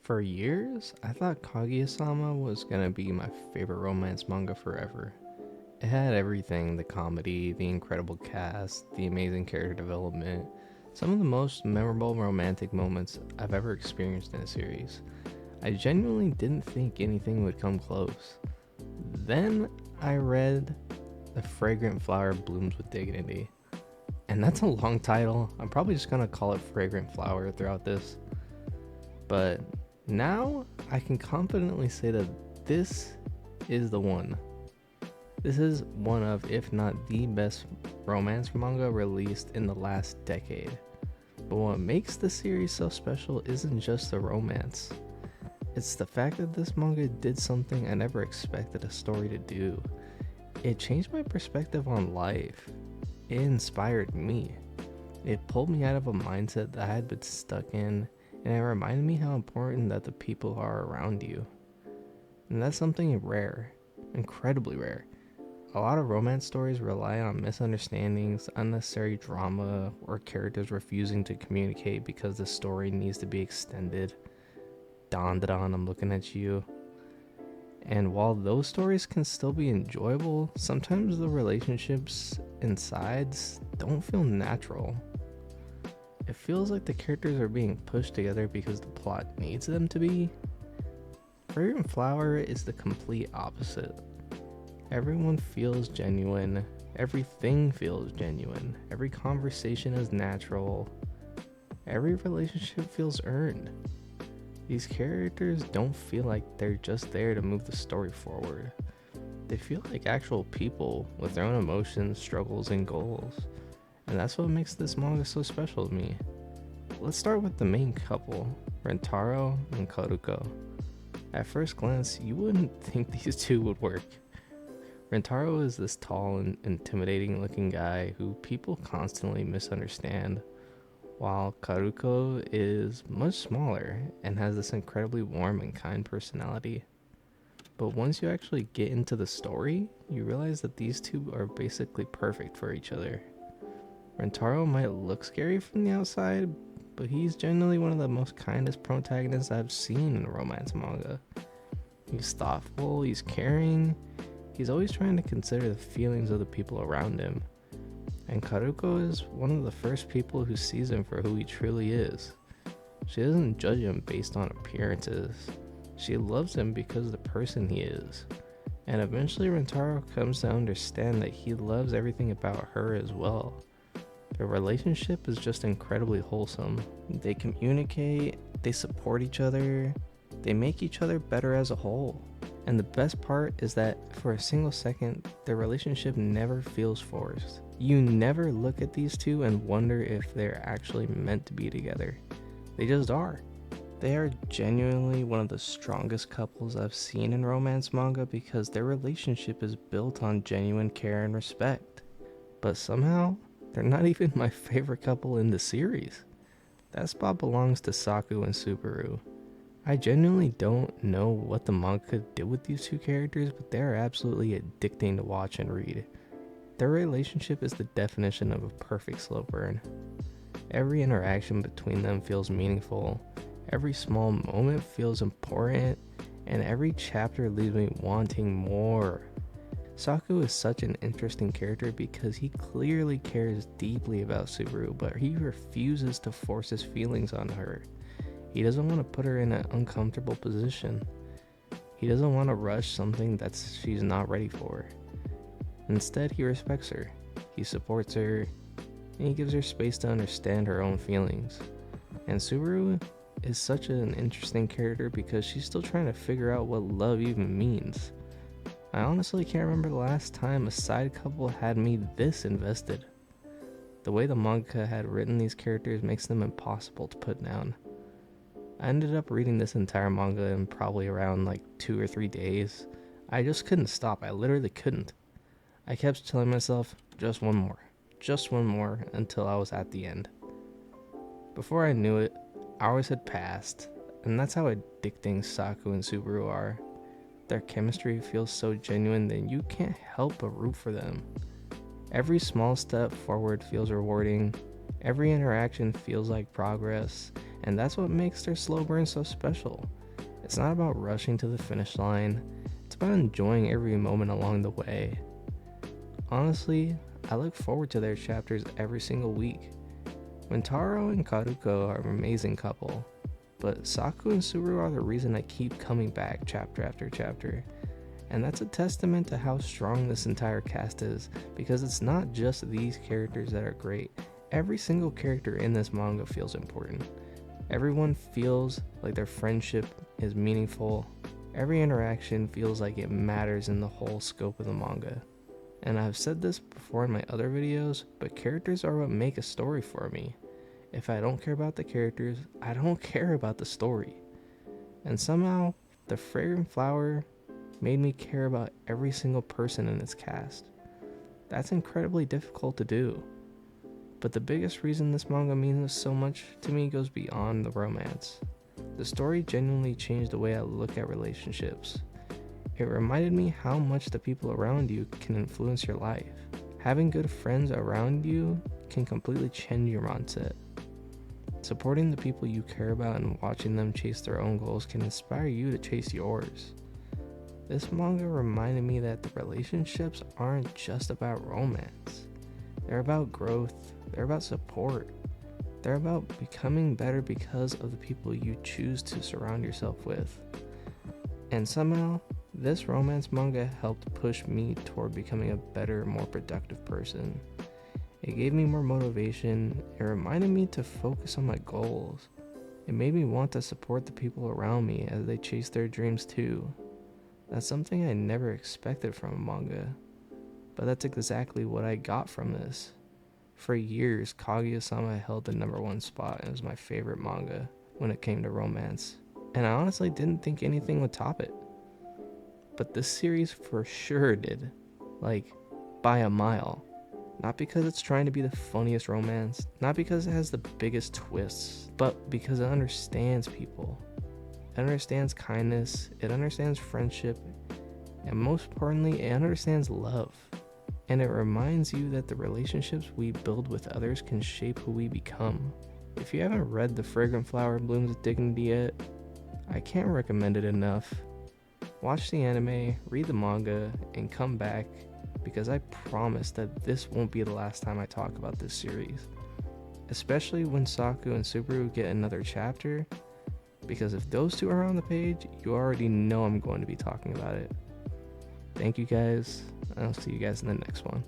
For years, I thought Kaguya-sama was gonna be my favorite romance manga forever. It had everything: the comedy, the incredible cast, the amazing character development, some of the most memorable romantic moments I've ever experienced in a series. I genuinely didn't think anything would come close. Then I read The Fragrant Flower Blooms with Dignity. And that's a long title. I'm probably just gonna call it Fragrant Flower throughout this. But now I can confidently say that this is the one. This is one of, if not the best romance manga released in the last decade. But what makes the series so special isn't just the romance. It's the fact that this manga did something I never expected a story to do. It changed my perspective on life. It inspired me. It pulled me out of a mindset that I had been stuck in, and it reminded me how important that the people are around you. And that's something rare, incredibly rare. A lot of romance stories rely on misunderstandings, unnecessary drama, or characters refusing to communicate because the story needs to be extended. Don, I'm looking at you. And while those stories can still be enjoyable, sometimes the relationships and sides don't feel natural. It feels like the characters are being pushed together because the plot needs them to be. Fragrant Flower is the complete opposite. Everyone feels genuine, everything feels genuine, every conversation is natural, every relationship feels earned. These characters don't feel like they're just there to move the story forward. They feel like actual people with their own emotions, struggles, and goals. And that's what makes this manga so special to me. Let's start with the main couple, Rentaro and Karuko. At first glance, you wouldn't think these two would work. Rentaro is this tall and intimidating looking guy who people constantly misunderstand, while Karuko is much smaller and has this incredibly warm and kind personality. But once you actually get into the story, you realize that these two are basically perfect for each other. Rentaro might look scary from the outside, but he's generally one of the most kindest protagonists I've seen in a romance manga. He's thoughtful, he's caring, he's always trying to consider the feelings of the people around him. And Karuko is one of the first people who sees him for who he truly is. She doesn't judge him based on appearances. She loves him because of the person he is. And eventually Rentaro comes to understand that he loves everything about her as well. Their relationship is just incredibly wholesome. They communicate, they support each other, they make each other better as a whole. And the best part is that for a single second, their relationship never feels forced. You never look at these two and wonder if they're actually meant to be together. They just are. They are genuinely one of the strongest couples I've seen in romance manga because their relationship is built on genuine care and respect. But somehow, they're not even my favorite couple in the series. That spot belongs to Saku and Subaru. I genuinely don't know what the manga did with these two characters, but they're absolutely addicting to watch and read. Their relationship is the definition of a perfect slow burn. Every interaction between them feels meaningful, every small moment feels important, and every chapter leaves me wanting more. Saku is such an interesting character because he clearly cares deeply about Subaru, but he refuses to force his feelings on her. He doesn't want to put her in an uncomfortable position. He doesn't want to rush something that she's not ready for. Instead, he respects her, he supports her, and he gives her space to understand her own feelings. And Subaru is such an interesting character because she's still trying to figure out what love even means. I honestly can't remember the last time a side couple had me this invested. The way the manga had written these characters makes them impossible to put down. I ended up reading this entire manga in probably around like 2 or 3 days. I just couldn't stop. I literally couldn't. I kept telling myself, just one more, until I was at the end. Before I knew it, hours had passed, and that's how addicting Saku and Subaru are. Their chemistry feels so genuine that you can't help but root for them. Every small step forward feels rewarding. Every interaction feels like progress, and that's what makes their slow burn so special. It's not about rushing to the finish line, it's about enjoying every moment along the way. Honestly, I look forward to their chapters every single week. Mentaro and Karuko are an amazing couple, but Saku and Suru are the reason I keep coming back chapter after chapter. And that's a testament to how strong this entire cast is, because it's not just these characters that are great. Every single character in this manga feels important. Everyone feels like their friendship is meaningful. Every interaction feels like it matters in the whole scope of the manga. And I've said this before in my other videos, but characters are what make a story for me. If I don't care about the characters, I don't care about the story. And somehow, the Fragrant Flower made me care about every single person in its cast. That's incredibly difficult to do. But the biggest reason this manga means so much to me goes beyond the romance. The story genuinely changed the way I look at relationships. It reminded me how much the people around you can influence your life. Having good friends around you can completely change your mindset. Supporting the people you care about and watching them chase their own goals can inspire you to chase yours. This manga reminded me that the relationships aren't just about romance. They're about growth, they're about support, they're about becoming better because of the people you choose to surround yourself with. And somehow, this romance manga helped push me toward becoming a better, more productive person. It gave me more motivation, it reminded me to focus on my goals. It made me want to support the people around me as they chase their dreams too. That's something I never expected from a manga, but that's exactly what I got from this. For years, Kaguya-sama held the #1 spot and was my favorite manga when it came to romance, and I honestly didn't think anything would top it. But this series for sure did, like, by a mile. Not because it's trying to be the funniest romance, not because it has the biggest twists, but because it understands people. It understands kindness, it understands friendship, and most importantly, it understands love. And it reminds you that the relationships we build with others can shape who we become. If you haven't read The Fragrant Flower Blooms with Dignity yet, I can't recommend it enough. Watch the anime, read the manga, and come back, because I promise that this won't be the last time I talk about this series. Especially when Saku and Subaru get another chapter, because if those two are on the page, you already know I'm going to be talking about it. Thank you guys, and I'll see you guys in the next one.